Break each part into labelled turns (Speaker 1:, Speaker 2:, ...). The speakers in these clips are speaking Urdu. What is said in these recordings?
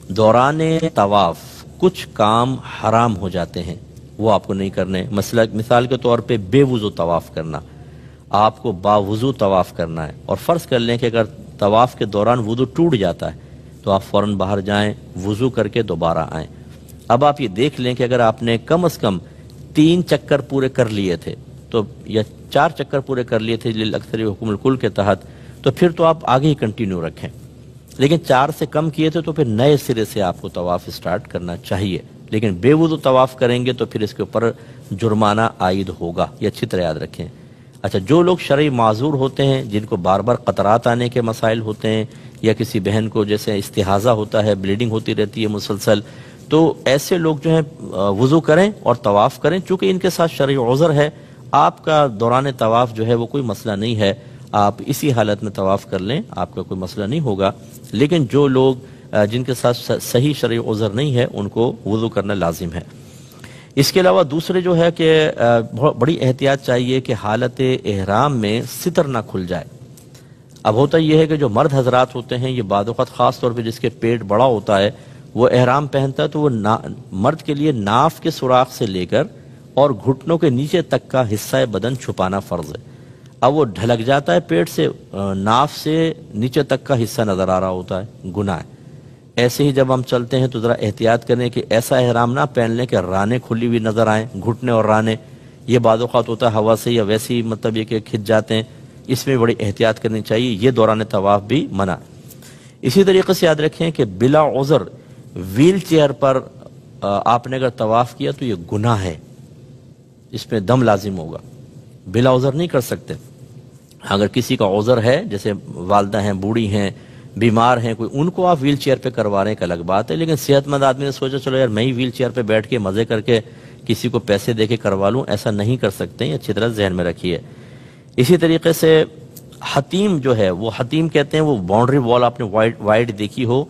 Speaker 1: دوران طواف کچھ کام حرام ہو جاتے ہیں، وہ آپ کو نہیں کرنے۔ مثال کے طور پہ بے وضو طواف کرنا، آپ کو باوضو طواف کرنا ہے، اور فرض کر لیں کہ اگر طواف کے دوران وضو ٹوٹ جاتا ہے تو آپ فوراً باہر جائیں، وضو کر کے دوبارہ آئیں۔ اب آپ یہ دیکھ لیں کہ اگر آپ نے کم از کم 3 چکر پورے کر لیے تھے تو یا 4 چکر پورے کر لیے تھے للاکثر حکم الکل کے تحت، تو پھر تو آپ آگے ہی کنٹینیو رکھیں، لیکن 4 سے کم کیے تھے تو پھر نئے سرے سے آپ کو طواف سٹارٹ کرنا چاہیے، لیکن بے وضو طواف کریں گے تو پھر اس کے اوپر جرمانہ عائد ہوگا، یہ اچھی طرح یاد رکھیں۔ اچھا، جو لوگ شرعی معذور ہوتے ہیں، جن کو بار بار قطرات آنے کے مسائل ہوتے ہیں، یا کسی بہن کو جیسے استحاضہ ہوتا ہے، بلیڈنگ ہوتی رہتی ہے مسلسل، تو ایسے لوگ جو ہیں وضو کریں اور طواف کریں، چونکہ ان کے ساتھ شرعی عذر ہے۔ آپ کا دوران طواف جو ہے وہ کوئی مسئلہ نہیں ہے، آپ اسی حالت میں طواف کر لیں، آپ کا کوئی مسئلہ نہیں ہوگا، لیکن جو لوگ جن کے ساتھ صحیح شرعی عذر نہیں ہے ان کو وضو کرنا لازم ہے۔ اس کے علاوہ دوسرے جو ہے کہ بڑی احتیاط چاہیے کہ حالت احرام میں ستر نہ کھل جائے۔ اب ہوتا یہ ہے کہ جو مرد حضرات ہوتے ہیں، یہ بعض اوقات خاص طور پہ جس کے پیٹ بڑا ہوتا ہے، وہ احرام پہنتا ہے تو وہ مرد کے لیے ناف کے سوراخ سے لے کر اور گھٹنوں کے نیچے تک کا حصہ بدن چھپانا فرض ہے۔ اب وہ ڈھلک جاتا ہے پیٹ سے، ناف سے نیچے تک کا حصہ نظر آ رہا ہوتا ہے، گناہ ہے۔ ایسے ہی جب ہم چلتے ہیں تو ذرا احتیاط کریں کہ ایسا احرام نہ پہن لیں کہ رانے کھلی ہوئی نظر آئیں، گھٹنے اور رانے، یہ بعض اوقات ہوتا ہے ہوا سے یا ویسے ہی مطلب یہ کہ کھچ جاتے ہیں، اس میں بڑی احتیاط کرنی چاہیے، یہ دوران طواف بھی منع۔ اسی طریقے سے یاد رکھیں کہ بلا عذر ویل چیئر پر آپ نے اگر طواف کیا تو یہ گناہ ہے، اس میں دم لازم ہوگا، بلا عذر نہیں کر سکتے۔ اگر کسی کا عذر ہے، جیسے والدہ ہیں، بوڑھی ہیں، بیمار ہیں کوئی، ان کو آپ ویل چیئر پہ کروا رہے ہیں ایک الگ بات ہے، لیکن صحت مند آدمی نے سوچا چلو یار میں ہی ویل چیئر پہ بیٹھ کے مزے کر کے کسی کو پیسے دے کے کروا لوں، ایسا نہیں کر سکتے، اچھی طرح ذہن میں رکھیے۔ اسی طریقے سے حتیم جو ہے، وہ حتیم کہتے ہیں، وہ باؤنڈری وال آپ نے وائڈ دیکھی ہو،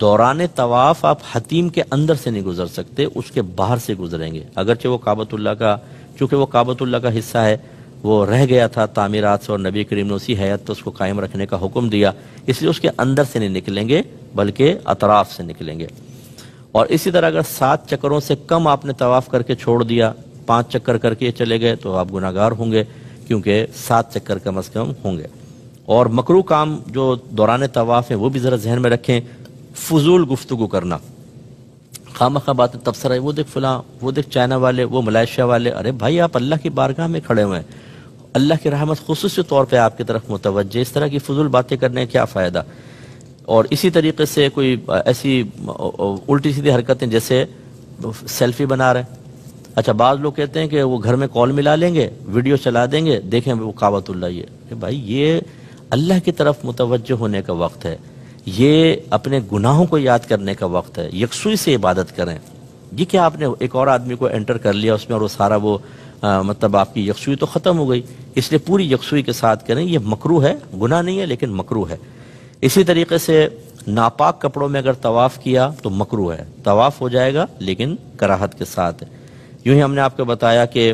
Speaker 1: دوران طواف آپ حتیم کے اندر سے نہیں گزر سکتے، اس کے باہر سے گزریں گے، اگرچہ وہ کعبۃ اللہ کا، چونکہ وہ کعبۃ اللہ کا حصہ ہے، وہ رہ گیا تھا تعمیرات سے، اور نبی کریم نے اسی حیات تو اس کو قائم رکھنے کا حکم دیا، اس لیے اس کے اندر سے نہیں نکلیں گے بلکہ اطراف سے نکلیں گے۔ اور اسی طرح اگر 7 چکروں سے کم آپ نے طواف کر کے چھوڑ دیا، 5 چکر کر کے چلے گئے تو آپ گناہگار ہوں گے، کیونکہ 7 چکر کم از کم ہوں گے۔ اور مکروہ کام جو دوران طواف ہیں وہ بھی ذرا ذہن میں رکھیں، فضول گفتگو کرنا، خامخواہ باتیں تبصرہ ہے، وہ دیکھ فلاں، وہ دیکھ چائنا والے، وہ ملائیشیا والے، ارے بھائی آپ اللہ کی بارگاہ میں کھڑے ہوئے ہیں، اللہ کی رحمت خصوصی طور پہ آپ کی طرف متوجہ، اس طرح کی فضول باتیں کرنے کیا فائدہ۔ اور اسی طریقے سے کوئی ایسی الٹی سیدھی حرکتیں جیسے سیلفی بنا رہے ہیں، اچھا بعض لوگ کہتے ہیں کہ وہ گھر میں کال ملا لیں گے، ویڈیو چلا دیں گے، دیکھیں وہ کعبۃ اللہ، یہ بھائی یہ اللہ کی طرف متوجہ ہونے کا وقت ہے، یہ اپنے گناہوں کو یاد کرنے کا وقت ہے، یکسوئی سے عبادت کریں۔ یہ کہ آپ نے ایک اور آدمی کو انٹر کر لیا اس میں اور وہ سارا وہ مطلب آپ کی یکسوئی تو ختم ہو گئی، اس لیے پوری یکسوئی کے ساتھ کریں، یہ مکروہ ہے، گناہ نہیں ہے لیکن مکروہ ہے۔ اسی طریقے سے ناپاک کپڑوں میں اگر طواف کیا تو مکروہ ہے، طواف ہو جائے گا لیکن کراہت کے ساتھ ہے۔ یوں ہی ہم نے آپ کو بتایا کہ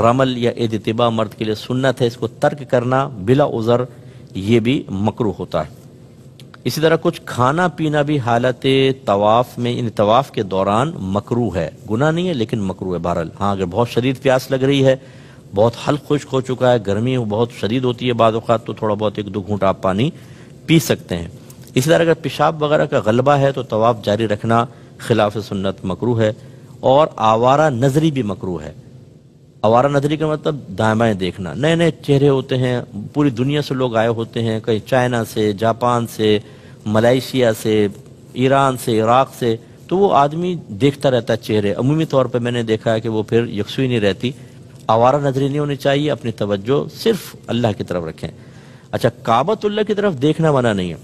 Speaker 1: رمل یا اتباع مرد کے لیے سنت ہے، اس کو ترک کرنا بلا عذر یہ بھی مکروہ ہوتا ہے۔ اسی طرح کچھ کھانا پینا بھی حالت طواف میں، یعنی طواف کے دوران مکروہ ہے، گناہ نہیں ہے لیکن مکروہ ہے بہرحال۔ ہاں اگر بہت شدید پیاس لگ رہی ہے، بہت حلق خشک ہو چکا ہے، گرمی بہت شدید ہوتی ہے بعض اوقات، تو تھوڑا بہت 1-2 گھونٹ آپ پانی پی سکتے ہیں۔ اسی طرح اگر پیشاب وغیرہ کا غلبہ ہے تو طواف جاری رکھنا خلاف سنت مکروہ ہے۔ اور آوارہ نظری بھی مکروہ ہے۔ آوارہ نظری کا مطلب دائیں بائیں دیکھنا، نئے نئے چہرے ہوتے ہیں، پوری دنیا سے لوگ آئے ہوتے ہیں، کہیں چائنا سے، جاپان سے، ملائیشیا سے، ایران سے، عراق سے، تو وہ آدمی دیکھتا رہتا ہے چہرے، عمومی طور پہ میں نے دیکھا ہے کہ وہ پھر یکسوئی نہیں رہتی، آوارہ نظری نہیں ہونی چاہیے، اپنی توجہ صرف اللہ کی طرف رکھیں۔ اچھا کعبۃ اللہ کی طرف دیکھنا منع نہیں ہے،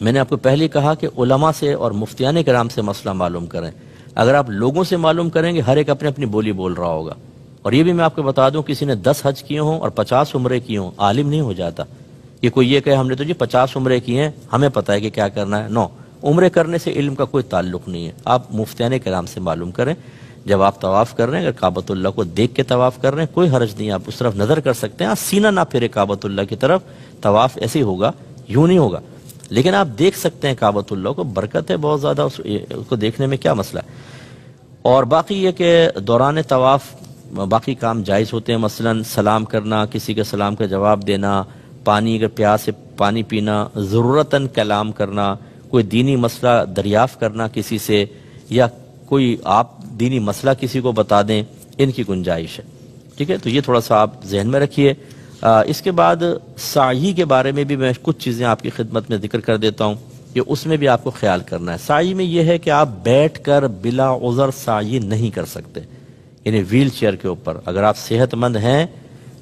Speaker 1: میں نے آپ کو پہلے کہا کہ علماء سے اور مفتیان کرام سے مسئلہ معلوم کریں، اگر آپ لوگوں سے معلوم کریں گے ہر ایک اپنی اپنی بولی بول رہا ہوگا۔ اور یہ بھی میں آپ کو بتا دوں، کسی نے 10 حج کیے ہوں اور 50 عمرے کیے ہوں، عالم نہیں ہو جاتا۔ یہ کوئی یہ کہے ہم نے تو جی 50 عمرے کیے ہیں، ہمیں پتہ ہے کہ کیا کرنا ہے، نو، عمرے کرنے سے علم کا کوئی تعلق نہیں ہے، آپ مفتیان کرام سے معلوم کریں۔ جب آپ طواف کر رہے ہیں، اگر کعبۃ اللہ کو دیکھ کے طواف کر رہے ہیں کوئی حرج نہیں، آپ اس طرف نظر کر سکتے ہیں، سینہ نہ پھیرے کعبۃ اللہ کی طرف، طواف ایسے ہی ہوگا، یوں نہیں ہوگا۔ لیکن آپ دیکھ سکتے ہیں کعبۃ اللہ کو، برکت ہے بہت زیادہ، اس کو دیکھنے میں کیا مسئلہ ہے۔ اور باقی یہ کہ دوران طواف باقی کام جائز ہوتے ہیں، مثلا سلام کرنا، کسی کے سلام کا جواب دینا، پانی اگر پیاس سے پانی پینا، ضرورتاً کلام کرنا، کوئی دینی مسئلہ دریافت کرنا کسی سے، یا کوئی آپ دینی مسئلہ کسی کو بتا دیں، ان کی گنجائش ہے، ٹھیک ہے۔ تو یہ تھوڑا سا آپ ذہن میں رکھیے۔ اس کے بعد سعی کے بارے میں بھی میں کچھ چیزیں آپ کی خدمت میں ذکر کر دیتا ہوں کہ اس میں بھی آپ کو خیال کرنا ہے۔ سعی میں یہ ہے کہ آپ بیٹھ کر بلا عذر سعی نہیں کر سکتے، یعنی ویل چیئر کے اوپر اگر آپ صحت مند ہیں،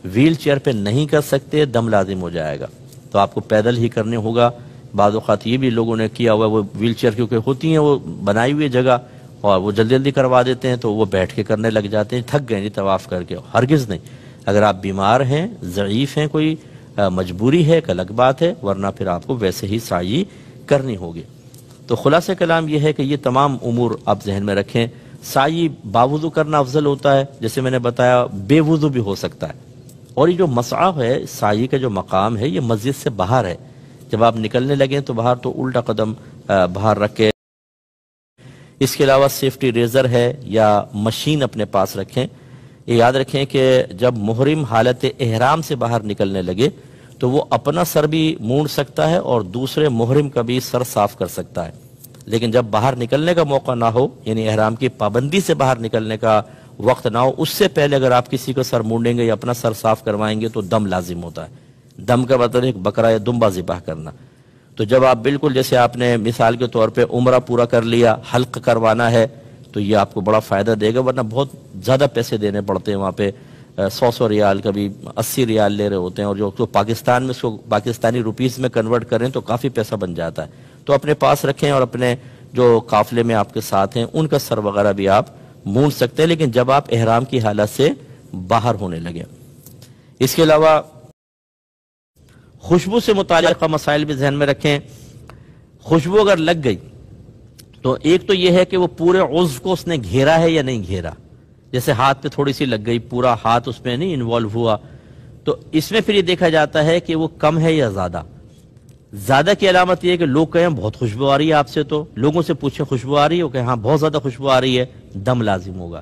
Speaker 1: ویل چیئر پہ نہیں کر سکتے، دم لازم ہو جائے گا، تو آپ کو پیدل ہی کرنے ہوگا۔ بعض اوقات یہ بھی لوگوں نے کیا ہوا ہے، وہ ویل چیئر کیونکہ ہوتی ہیں وہ بنائی ہوئی جگہ، اور وہ جلدی جلدی کروا دیتے ہیں تو وہ بیٹھ کے کرنے لگ جاتے ہیں، تھک گئے نہیں طواف کر کے۔ ہرگز نہیں، اگر آپ بیمار ہیں، ضعیف ہیں، کوئی مجبوری ہے، ایک الگ بات ہے، ورنہ پھر آپ کو ویسے ہی سعی کرنی ہوگی۔ تو خلاصہ کلام یہ ہے کہ یہ تمام امور آپ ذہن میں رکھیں۔ سعی باوضو کرنا افضل ہوتا ہے، جیسے میں نے بتایا بے وضو بھی ہو سکتا ہے۔ اور یہ جو مسعی ہے، سعی کا جو مقام ہے، یہ مسجد سے باہر ہے۔ جب آپ نکلنے لگیں تو باہر تو الٹا قدم باہر رکھ کے، اس کے علاوہ سیفٹی ریزر ہے یا مشین اپنے پاس رکھیں۔ یہ یاد رکھیں کہ جب محرم حالت احرام سے باہر نکلنے لگے تو وہ اپنا سر بھی مونڈ سکتا ہے اور دوسرے محرم کا بھی سر صاف کر سکتا ہے، لیکن جب باہر نکلنے کا موقع نہ ہو، یعنی احرام کی پابندی سے باہر نکلنے کا وقت نہ ہو، اس سے پہلے اگر آپ کسی کو سر مونڈیں گے یا اپنا سر صاف کروائیں گے تو دم لازم ہوتا ہے۔ دم کا مطلب ایک بکرا یا دمبا ذبح کرنا۔ تو جب آپ بالکل جیسے آپ نے مثال کے طور پہ عمرہ پورا کر لیا، حلق کروانا ہے، تو یہ آپ کو بڑا فائدہ دے گا، ورنہ بہت زیادہ پیسے دینے پڑتے ہیں وہاں پہ، 100 ریال، کبھی 80 ریال لے رہے ہوتے ہیں، اور جو پاکستان میں اس کو پاکستانی روپیز میں کنورٹ کریں تو کافی پیسہ بن جاتا ہے۔ تو اپنے پاس رکھیں، اور اپنے جو قافلے میں آپ کے ساتھ ہیں ان کا سر وغیرہ بھی آپ مونڈ سکتے ہیں، لیکن جب آپ احرام کی حالت سے باہر ہونے لگے۔ اس کے علاوہ خوشبو سے متعلقہ مسائل بھی ذہن میں رکھیں۔ خوشبو اگر لگ گئی تو ایک تو یہ ہے کہ وہ پورے عضو کو اس نے گھیرا ہے یا نہیں گھیرا، جیسے ہاتھ پہ تھوڑی سی لگ گئی، پورا ہاتھ اس میں نہیں انوالو ہوا، تو اس میں پھر یہ دیکھا جاتا ہے کہ وہ کم ہے یا زیادہ۔ زیادہ کی علامت یہ ہے کہ لوگ کہیں بہت خوشبو آ رہی ہے آپ سے، تو لوگوں سے پوچھیں خوشبو آ رہی ہے، وہ کہیں ہاں بہت زیادہ خوشبو آ رہی ہے، دم لازم ہوگا۔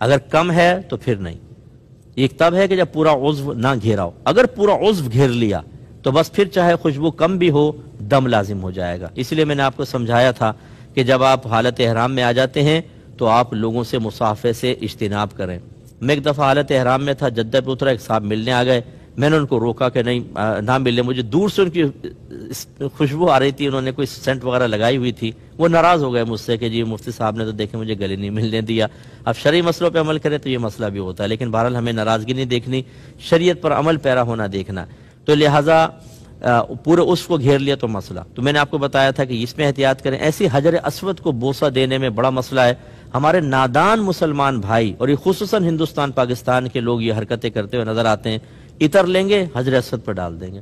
Speaker 1: اگر کم ہے تو پھر نہیں۔ ایک تب ہے کہ جب پورا عضو نہ گھیرا ہو، اگر پورا عضو گھیر لیا تو بس پھر چاہے خوشبو کم بھی ہو، دم لازم ہو جائے گا۔ اس لیے میں نے آپ کو سمجھایا تھا کہ جب آپ حالت احرام میں آ جاتے ہیں تو آپ لوگوں سے مصافحے سے اجتناب کریں۔ میں ایک دفعہ حالت احرام میں تھا، جدہ پہ اترا، ایک صاحب ملنے آ گئے، میں نے ان کو روکا کہ نہیں نہ ملے، مجھے دور سے ان کی خوشبو آ رہی تھی، انہوں نے کوئی سینٹ وغیرہ لگائی ہوئی تھی، وہ ناراض ہو گئے مجھ سے کہ جی مفتی صاحب نے تو دیکھیں مجھے گلے نہیں ملنے دیا۔ اب شرعی مسئلوں پہ عمل کریں تو یہ مسئلہ بھی ہوتا ہے، لیکن بہرحال ہمیں ناراضگی نہیں دیکھنی، شریعت پر عمل پیرا ہونا دیکھنا۔ تو لہٰذا پورے اس کو گھیر لیا تو مسئلہ، تو میں نے آپ کو بتایا تھا کہ اس میں احتیاط کریں۔ ایسی حجر اسود کو بوسہ دینے میں بڑا مسئلہ ہے۔ ہمارے نادان مسلمان بھائی، اور یہ خصوصاً ہندوستان پاکستان کے لوگ یہ حرکتیں کرتے ہوئے نظر آتے ہیں، عطر لیں گے حجر اسود پر ڈال دیں گے،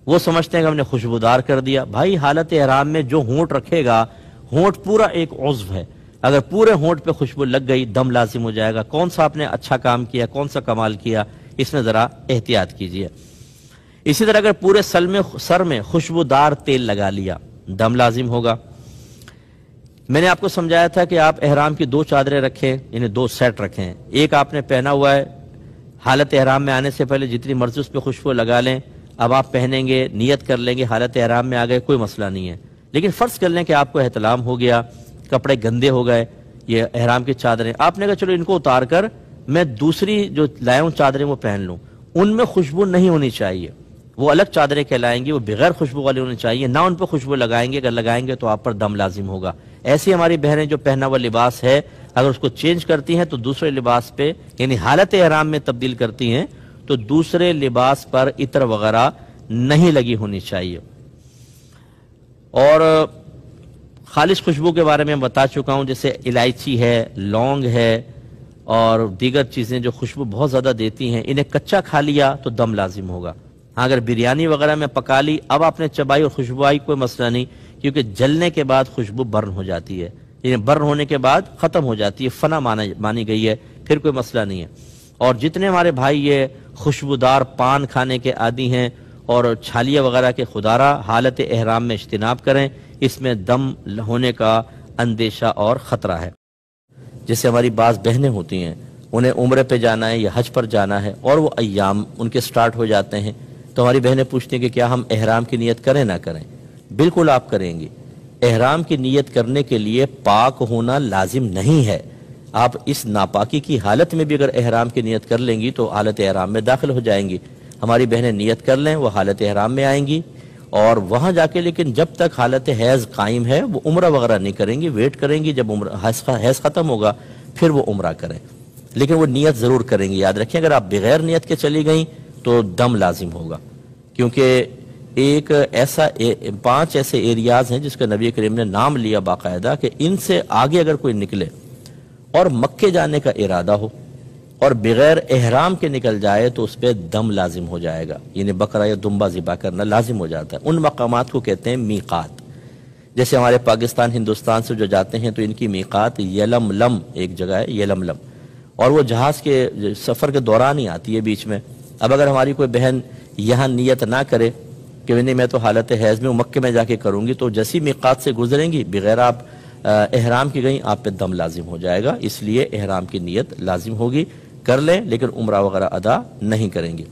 Speaker 1: وہ سمجھتے ہیں کہ ہم نے خوشبودار کر دیا۔ بھائی حالت احرام میں جو ہونٹ رکھے گا، ہونٹ پورا ایک عضو ہے، اگر پورے ہونٹ پہ خوشبو لگ گئی دم لازم ہو جائے گا۔ کون سا آپ نے اچھا کام کیا، کون سا کمال کیا، اس میں ذرا احتیاط کیجیے۔ اسی طرح اگر پورے سر میں خوشبودار تیل لگا لیا، دم لازم ہوگا۔ میں نے آپ کو سمجھایا تھا کہ آپ احرام کی 2 چادریں رکھیں، یعنی 2 سیٹ رکھیں، ایک آپ نے پہنا ہوا ہے، حالت احرام میں آنے سے پہلے جتنی مرضی اس پہ خوشبو لگا لیں، اب آپ پہنیں گے، نیت کر لیں گے، حالت احرام میں آ گئے، کوئی مسئلہ نہیں ہے۔ لیکن فرض کر لیں کہ آپ کو احتلام ہو گیا، کپڑے گندے ہو گئے، یہ احرام کی چادریں، آپ نے کہا چلو ان کو اتار کر میں دوسری جو لایا ہوں چادریں وہ پہن لوں، ان میں خوشبو نہیں ہونی چاہیے، وہ الگ چادریں کہلائیں گی، وہ بغیر خوشبو والی ہونی چاہیے، نہ ان پہ خوشبو لگائیں گے، اگر لگائیں گے تو آپ پر دم لازم ہوگا۔ ایسی ہماری بہنیں جو پہنا ہوا لباس ہے اگر اس کو چینج کرتی ہیں تو دوسرے لباس پہ، یعنی حالت احرام میں تبدیل کرتی ہیں تو دوسرے لباس پر عطر وغیرہ نہیں لگی ہونی چاہیے۔ اور خالص خوشبو کے بارے میں بتا چکا ہوں، جیسے الائچی ہے، لونگ ہے اور دیگر چیزیں جو خوشبو بہت زیادہ دیتی ہیں، انہیں کچا کھا لیا تو دم لازم ہوگا۔ ہاں اگر بریانی وغیرہ میں پکا لی، اب آپ نے چبائی اور خوشبو آئی، کوئی مسئلہ نہیں، کیونکہ جلنے کے بعد خوشبو برن ہو جاتی ہے، یعنی برن ہونے کے بعد ختم ہو جاتی ہے، فنا مانی گئی ہے، پھر کوئی مسئلہ نہیں ہے۔ اور جتنے ہمارے بھائی یہ خوشبودار پان کھانے کے عادی ہیں اور چھالیہ وغیرہ کے خودارہ حالت احرام میں اجتناب کریں، اس میں دم ہونے کا اندیشہ اور خطرہ ہے۔ جیسے ہماری بعض بہنیں ہوتی ہیں، انہیں عمرے پہ جانا ہے یا حج پر جانا ہے اور وہ ایام ان کے سٹارٹ ہو جاتے ہیں، تو ہماری بہنیں پوچھتی ہیں کہ کیا ہم احرام کی نیت کریں نہ کریں؟ بالکل آپ کریں گے۔ احرام کی نیت کرنے کے لیے پاک ہونا لازم نہیں ہے۔ آپ اس ناپاکی کی حالت میں بھی اگر احرام کی نیت کر لیں گی تو حالت احرام میں داخل ہو جائیں گی۔ ہماری بہنیں نیت کر لیں، وہ حالت احرام میں آئیں گی اور وہاں جا کے لیکن جب تک حالت حیض قائم ہے وہ عمرہ وغیرہ نہیں کریں گی، ویٹ کریں گی جب حیض ختم ہوگا پھر وہ عمرہ کریں، لیکن وہ نیت ضرور کریں گی۔ یاد رکھیں اگر آپ بغیر نیت کے چلی گئیں تو دم لازم ہوگا، کیونکہ ایک ایسا 5 ایسے ایریاز ہیں جس کا نبی کریم نے نام لیا باقاعدہ کہ ان سے آگے اگر کوئی نکلے اور مکے جانے کا ارادہ ہو اور بغیر احرام کے نکل جائے تو اس پہ دم لازم ہو جائے گا، یعنی بکرا یا دمبا ذبح کرنا لازم ہو جاتا ہے۔ ان مقامات کو کہتے ہیں میقات۔ جیسے ہمارے پاکستان ہندوستان سے جو جاتے ہیں تو ان کی میقات یلملم ایک جگہ ہے، یلملم، اور وہ جہاز کے سفر کے دوران ہی آتی ہے بیچ میں۔ اب اگر ہماری کوئی بہن یہاں نیت نہ کرے کہ نہیں میں تو حالت حیض میں مکے میں جا کے کروں گی، تو جیسی میقات سے گزریں گی بغیر آپ احرام کی گئیں آپ پہ دم لازم ہو جائے گا، اس لیے احرام کی نیت لازم ہوگی، کر لیں لیکن عمرہ وغیرہ ادا نہیں کریں گے۔